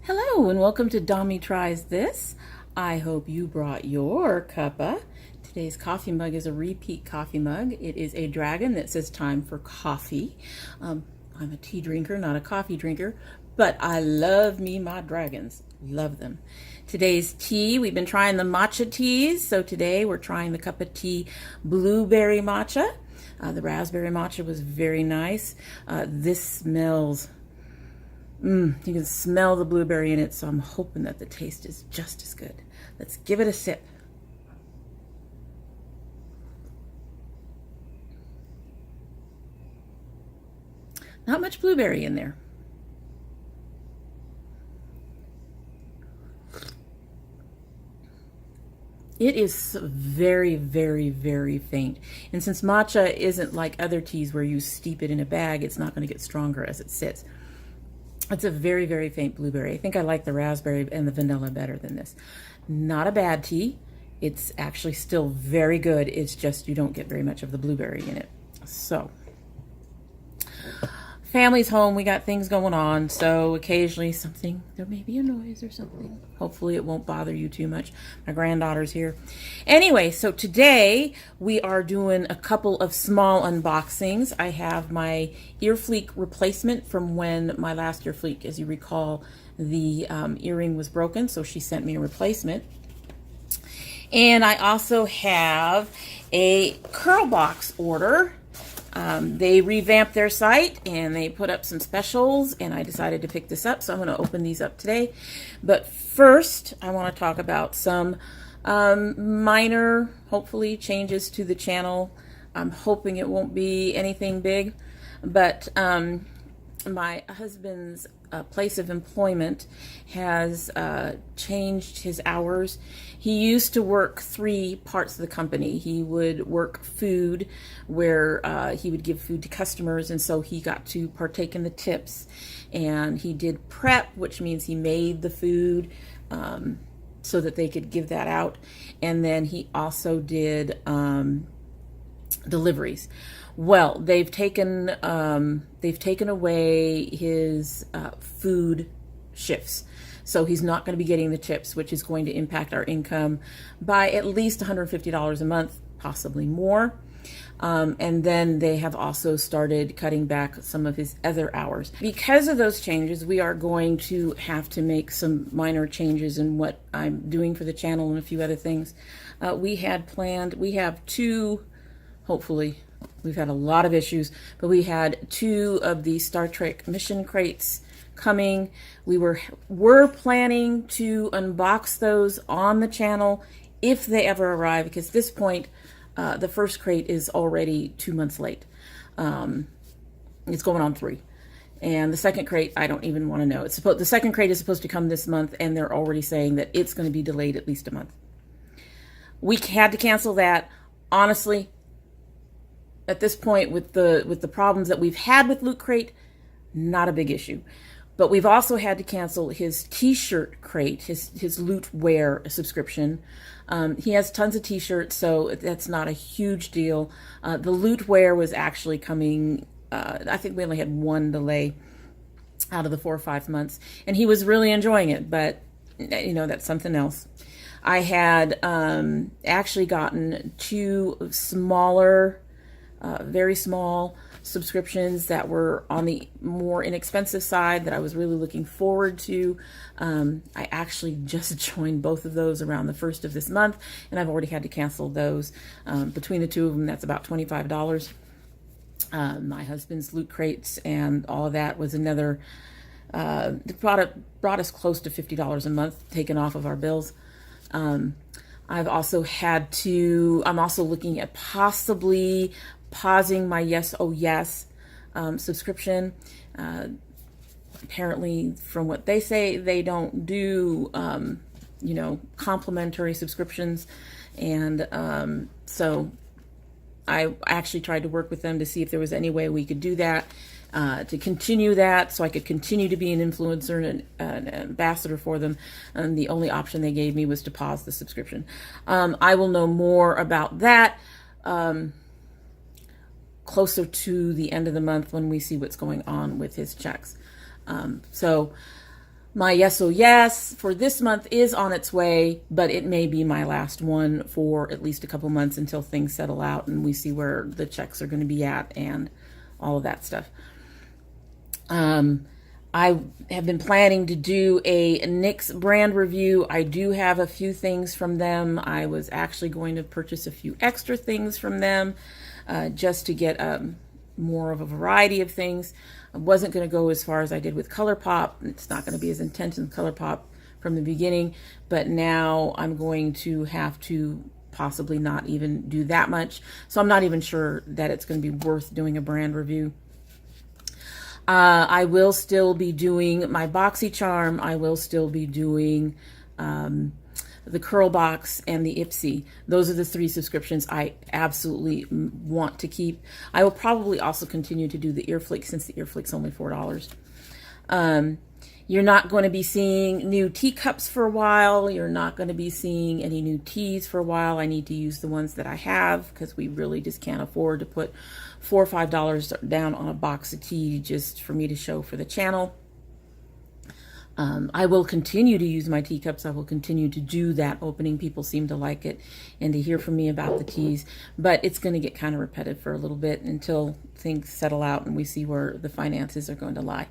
Hello and welcome to Dommy Tries This. I hope you brought your cuppa. Today's coffee mug is a repeat coffee mug. It is a dragon that says time for coffee. I'm a tea drinker, not a coffee drinker, but I love me my dragons. Love them. Today's tea, we've been trying the matcha teas, so today we're trying the cup of tea blueberry matcha. The raspberry matcha was very nice. This smells you can smell the blueberry in it, so I'm hoping that the taste is just as good. Let's give it a sip. Not much blueberry in there. It is very, very, very faint. And since matcha isn't like other teas where you steep it in a bag, it's not going to get stronger as it sits. It's a very, very faint blueberry. I think I like the raspberry and the vanilla better than this. Not a bad tea. It's actually still very good. It's just you don't get very much of the blueberry in it. So, family's home. We got things going on. So occasionally there may be a noise or something. Hopefully it won't bother you too much. My granddaughter's here. Anyway, so today we are doing a couple of small unboxings. I have my EarFleek replacement from when my last EarFleek, as you recall, the earring was broken. So she sent me a replacement. And I also have a curl box order. They revamped their site and they put up some specials, and I decided to pick this up, so I'm going to open these up today. But first, I want to talk about some minor, hopefully, changes to the channel. I'm hoping it won't be anything big, but my husband's place of employment has changed his hours. He used to work 3 parts of the company. He would work food, where he would give food to customers, and so he got to partake in the tips. And he did prep, which means he made the food so that they could give that out. And then he also did deliveries. Well, they've taken away his food shifts. So he's not going to be getting the tips, which is going to impact our income by at least $150 a month, possibly more. And then they have also started cutting back some of his other hours. Because of those changes, we are going to have to make some minor changes in what I'm doing for the channel and a few other things. We have 2, hopefully, we've had a lot of issues, but we had 2 of the Star Trek mission crates coming. We were planning to unbox those on the channel if they ever arrive, because at this point, the first crate is already 2 months late. It's going on 3. And the second crate, I don't even want to know. The second crate is supposed to come this month, and they're already saying that it's going to be delayed at least a month. We had to cancel that. Honestly, at this point, with the problems that we've had with Loot Crate, not a big issue. But we've also had to cancel his t-shirt crate, his Loot Wear subscription. He has tons of t-shirts, so that's not a huge deal. The Loot Wear was actually coming, I think we only had 1 delay out of the 4 or 5 months, and he was really enjoying it, but you know, that's something else. I had actually gotten 2 smaller, very small subscriptions that were on the more inexpensive side that I was really looking forward to. I actually just joined both of those around the 1st of this month, and I've already had to cancel those. Between the 2 of them, that's about $25. My husband's Loot Crates and all of that was another, brought us close to $50 a month taken off of our bills. I'm also looking at possibly pausing my Yes Oh Yes subscription. Apparently, from what they say, they don't do complimentary subscriptions, and so I actually tried to work with them to see if there was any way we could do that, to continue that, so I could continue to be an influencer and an ambassador for them. And the only option they gave me was to pause the subscription. I will know more about that closer to the end of the month when we see what's going on with his checks. So My yes oh yes for this month is on its way, but it may be my last one for at least a couple months until things settle out and we see where the checks are going to be at and all of that stuff. I have been planning to do a NYX brand review. I do have a few things from them. I was actually going to purchase a few extra things from them just to get more of a variety of things. I wasn't going to go as far as I did with ColourPop. It's not going to be as intense as ColourPop from the beginning, but now I'm going to have to possibly not even do that much. So I'm not even sure that it's going to be worth doing a brand review. I will still be doing my BoxyCharm. I will still be doing the Curl Box and the Ipsy. Those are the 3 subscriptions I absolutely want to keep. I will probably also continue to do the EarFleek since the EarFleek's only $4. You're not going to be seeing new teacups for a while. You're not going to be seeing any new teas for a while. I need to use the ones that I have because we really just can't afford to put $4 or $5 down on a box of tea just for me to show for the channel. I will continue to use my teacups. I will continue to do that opening. People seem to like it and to hear from me about the teas, but it's going to get kind of repetitive for a little bit until things settle out and we see where the finances are going to lie.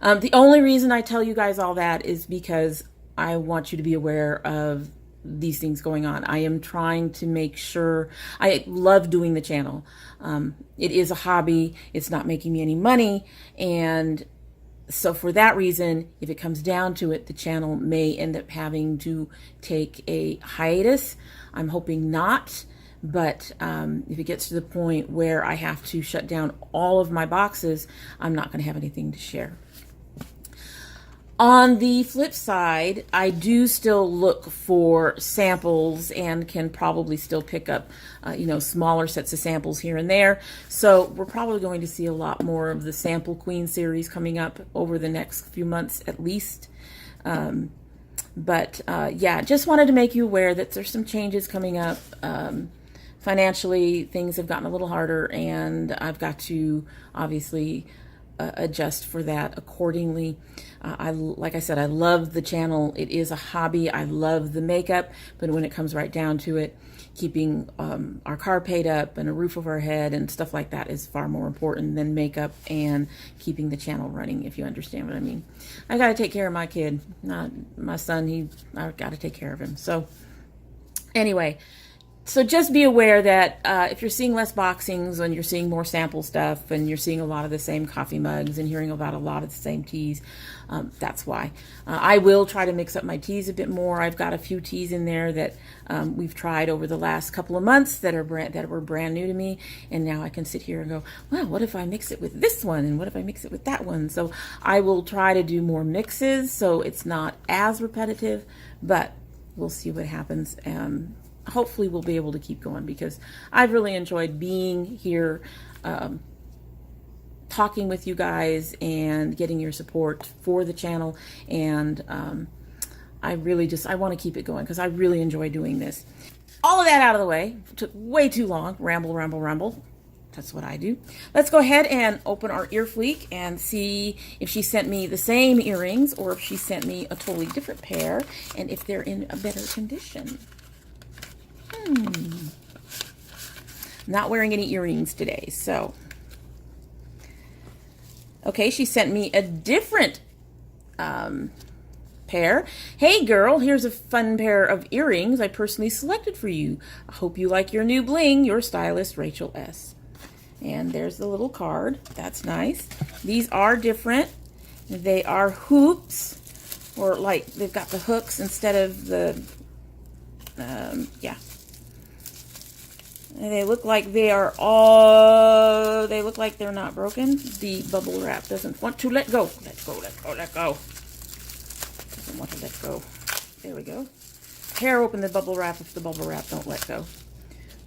The only reason I tell you guys all that is because I want you to be aware of these things going on. I am trying to make sure. I love doing the channel. It is a hobby. It's not making me any money, and so for that reason, if it comes down to it, the channel may end up having to take a hiatus. I'm hoping not, but if it gets to the point where I have to shut down all of my boxes, I'm not going to have anything to share. On the flip side, I do still look for samples and can probably still pick up, smaller sets of samples here and there. So we're probably going to see a lot more of the Sample Queen series coming up over the next few months at least. Yeah, just wanted to make you aware that there's some changes coming up. Financially, things have gotten a little harder, and I've got to obviously adjust for that accordingly. Like I said, I love the channel. It is a hobby. I love the makeup, but when it comes right down to it, keeping our car paid up and a roof over our head and stuff like that is far more important than makeup and keeping the channel running, if you understand what I mean. I got to take care of my kid, not my son. I've got to take care of him. So anyway, so just be aware that if you're seeing less boxings and you're seeing more sample stuff and you're seeing a lot of the same coffee mugs and hearing about a lot of the same teas, that's why. I will try to mix up my teas a bit more. I've got a few teas in there that we've tried over the last couple of months that were brand new to me, and now I can sit here and go, well, what if I mix it with this one, and what if I mix it with that one? So I will try to do more mixes so it's not as repetitive, but we'll see what happens. Hopefully we'll be able to keep going because I've really enjoyed being here, talking with you guys and getting your support for the channel. And I want to keep it going because I really enjoy doing this. All of that out of the way. It took way too long. Ramble. That's what I do. Let's go ahead and open our EarFleek and see if she sent me the same earrings or if she sent me a totally different pair and if they're in a better condition. Not wearing any earrings today, so. Okay, she sent me a different pair. Hey girl, here's a fun pair of earrings I personally selected for you. I hope you like your new bling. Your stylist, Rachel S. And there's the little card. That's nice. These are different. They are hoops, or like they've got the hooks instead of the, yeah. And they look like they look like they're not broken. The bubble wrap doesn't want to let go. Let go. Doesn't want to let go. There we go. Tear open the bubble wrap if the bubble wrap don't let go.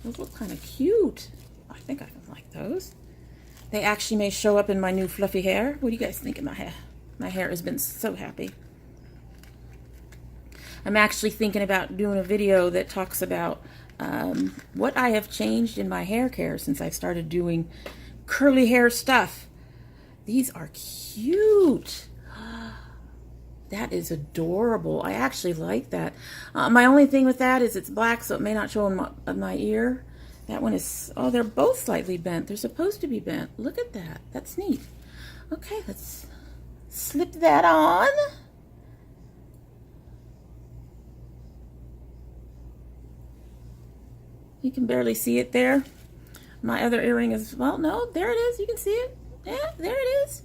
Those look kind of cute. I think I can like those. They actually may show up in my new fluffy hair. What do you guys think of my hair? My hair has been so happy. I'm actually thinking about doing a video that talks about what I have changed in my hair care since I started doing curly hair stuff. These are cute. That is adorable. I actually like that. My only thing with that is it's black, so it may not show in my ear. That one is, oh, they're both slightly bent. They're supposed to be bent. Look at that. That's neat. Okay, let's slip that on. You can barely see it there. My other earring is, well, no, there it is. You can see it. Yeah, there it is.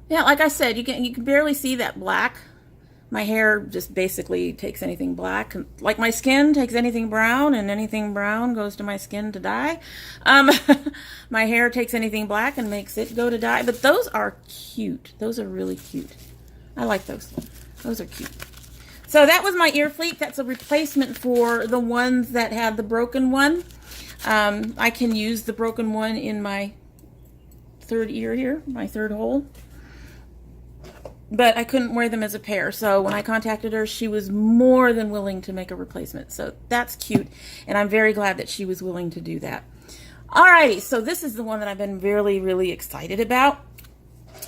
Yeah, like I said, you can barely see that black. My hair just basically takes anything black. Like my skin takes anything brown, and anything brown goes to my skin to dye. My hair takes anything black and makes it go to dye. But those are cute. Those are really cute. I like those. Those are cute. So that was my EarFleek. That's a replacement for the ones that had the broken one. I can use the broken one in my third ear here, my third hole. But I couldn't wear them as a pair. So when I contacted her, she was more than willing to make a replacement. So that's cute. And I'm very glad that she was willing to do that. Alrighty, so this is the one that I've been really, really excited about.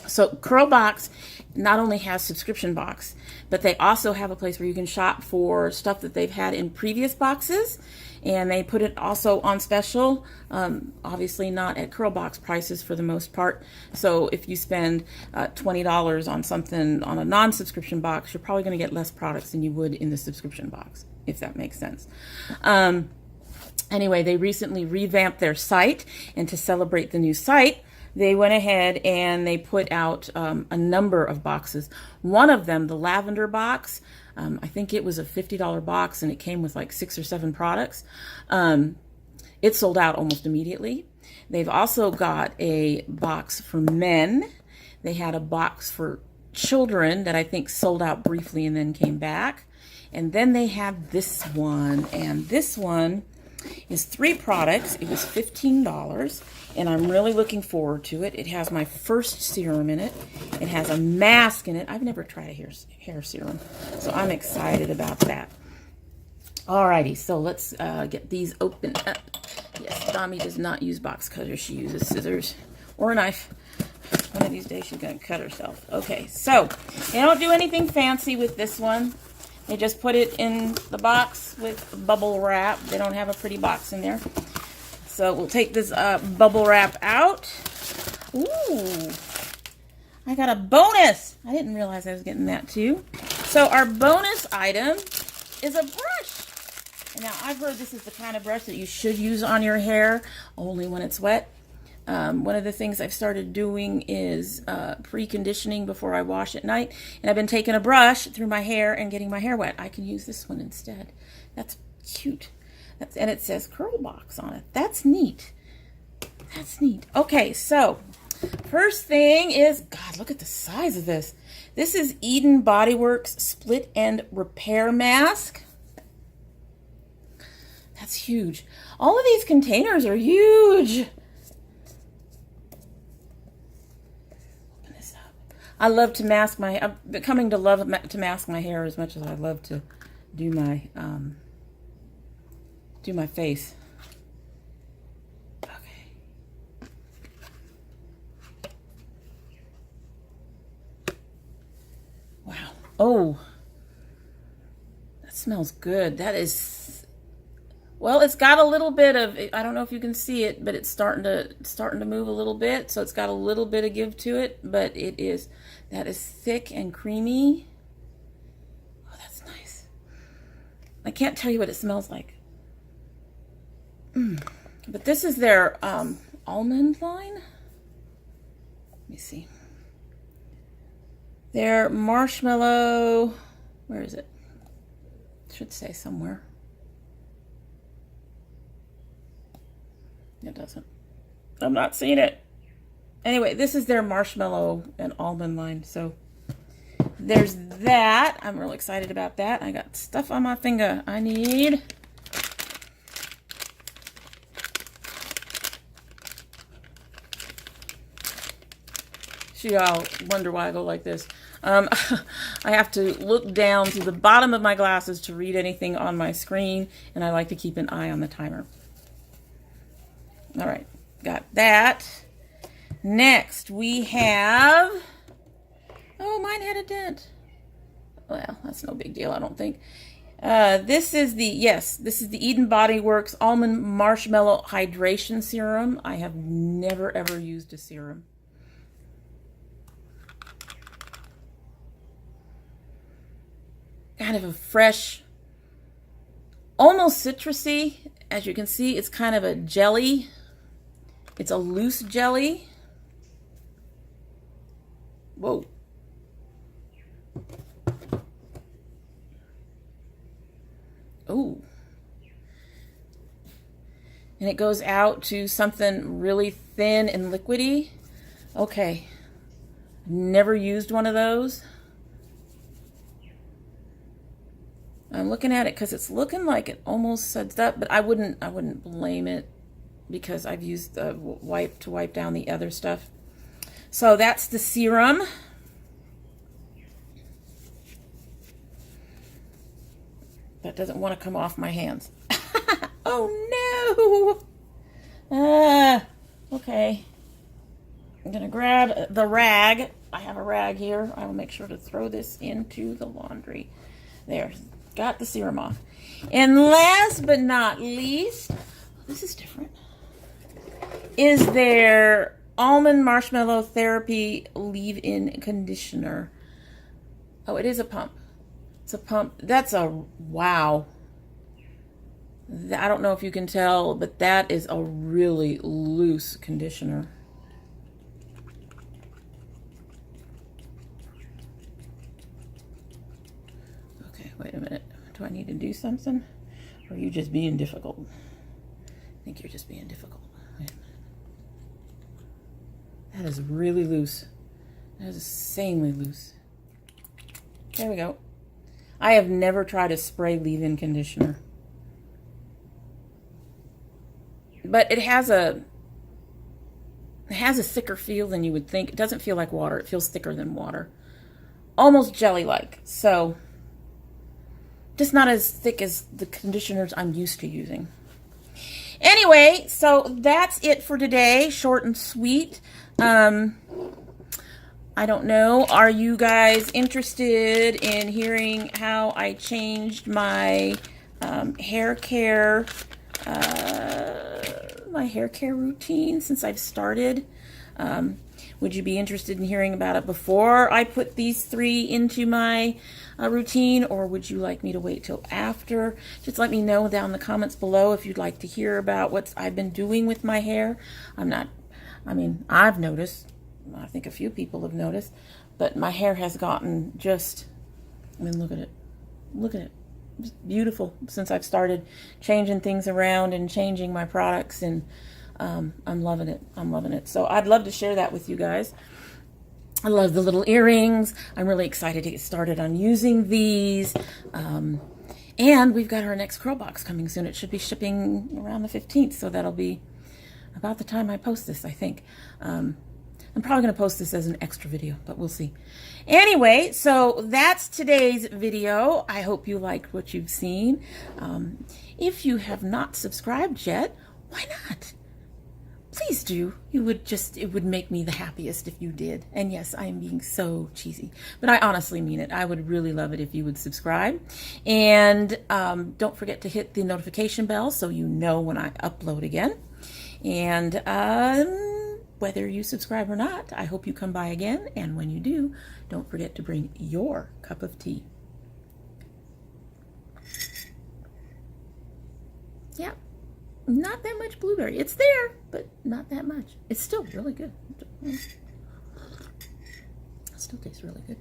So Curlbox not only has subscription box, but they also have a place where you can shop for stuff that they've had in previous boxes. And they put it also on special, obviously not at Curlbox prices for the most part. So if you spend $20 on something on a non-subscription box, you're probably going to get less products than you would in the subscription box, if that makes sense. Anyway, they recently revamped their site, and to celebrate the new site, they went ahead and they put out a number of boxes. One of them, the lavender box, I think it was a $50 box, and it came with like 6 or 7 products. It sold out almost immediately. They've also got a box for men. They had a box for children that I think sold out briefly and then came back. And then they have this one, and this one is 3 products. It was $15, and I'm really looking forward to it. It has my first serum in it. It has a mask in it. I've never tried a hair serum, so I'm excited about that. Alrighty, so let's get these open up. Yes, Dami does not use box cutters. She uses scissors or a knife. One of these days she's going to cut herself. Okay, so they don't do anything fancy with this one. They just put it in the box with bubble wrap. They don't have a pretty box in there. So we'll take this bubble wrap out. Ooh, I got a bonus. I didn't realize I was getting that too. So our bonus item is a brush. And now I've heard this is the kind of brush that you should use on your hair only when it's wet. One of the things I've started doing is preconditioning before I wash at night. And I've been taking a brush through my hair and getting my hair wet. I can use this one instead. That's cute. And it says Curlbox on it. That's neat. That's neat. Okay, so first thing is, God, look at the size of this. This is Eden Body Works Split End Repair Mask. That's huge. All of these containers are huge. I love to mask my, I'm becoming to love to mask my hair as much as I love to do my face. Okay. Wow. Oh, that smells good. That is, well, it's got a little bit of, I don't know if you can see it, but it's starting to move a little bit. So it's got a little bit of give to it, but that is thick and creamy. Oh, that's nice. I can't tell you what it smells like. But this is their almond line. Let me see. Their marshmallow, where is it? It should say somewhere. It doesn't. I'm not seeing it. Anyway, this is their marshmallow and almond line. So there's that. I'm real excited about that. I got stuff on my finger I need. So y'all wonder why I go like this. I have to look down to the bottom of my glasses to read anything on my screen, and I like to keep an eye on the timer. All right, got that. Next, we have... Oh, mine had a dent. Well, that's no big deal, I don't think. This is the Eden Body Works Almond Marshmallow Hydration Serum. I have never, ever used a serum. Kind of a fresh, almost citrusy. As you can see, it's kind of a jelly. It's a loose jelly. Whoa. Ooh. And it goes out to something really thin and liquidy. Okay. Never used one of those. I'm looking at it because it's looking like it almost suds up, but I wouldn't blame it because I've used the wipe to wipe down the other stuff. So that's the serum. That doesn't want to come off my hands. Oh no! Okay. I'm gonna grab the rag. I have a rag here. I will make sure to throw this into the laundry. There. Got the serum off. And last but not least, this is different, is their Almond Marshmallow Therapy Leave-In Conditioner. Oh, it is a pump. It's a pump. That's a, wow. I don't know if you can tell, but that is a really loose conditioner. Okay, wait a minute. Do I need to do something? Or are you just being difficult? I think you're just being difficult. Wait a minute. That is really loose. That is insanely loose. There we go. I have never tried a spray leave-in conditioner. But it has a thicker feel than you would think. It doesn't feel like water. It feels thicker than water. Almost jelly-like. So, just not as thick as the conditioners I'm used to using. Anyway, so that's it for today. Short and sweet. I don't know. Are you guys interested in hearing how I changed my hair care routine since I've started? Would you be interested in hearing about it before I put these 3 into my routine, or would you like me to wait till after? Just let me know down in the comments below if you'd like to hear about what I've been doing with my hair. I've noticed, I think a few people have noticed, but my hair has gotten just, look at it. Look at it. Just beautiful since I've started changing things around and changing my products, and I'm loving it. I'm loving it. So I'd love to share that with you guys. I love the little earrings. I'm really excited to get started on using these. And we've got our next curl box coming soon. It should be shipping around the 15th, so that'll be about the time I post this, I think. I'm probably going to post this as an extra video, but we'll see. Anyway, so that's today's video. I hope you liked what you've seen. If you have not subscribed yet, why not? Please do. It would make me the happiest if you did. And yes, I am being so cheesy, but I honestly mean it. I would really love it if you would subscribe. And don't forget to hit the notification bell so you know when I upload again. And whether you subscribe or not, I hope you come by again. And when you do, don't forget to bring your cup of tea. Yeah. Not that much blueberry. It's there, but not that much. It's still really good. It still tastes really good.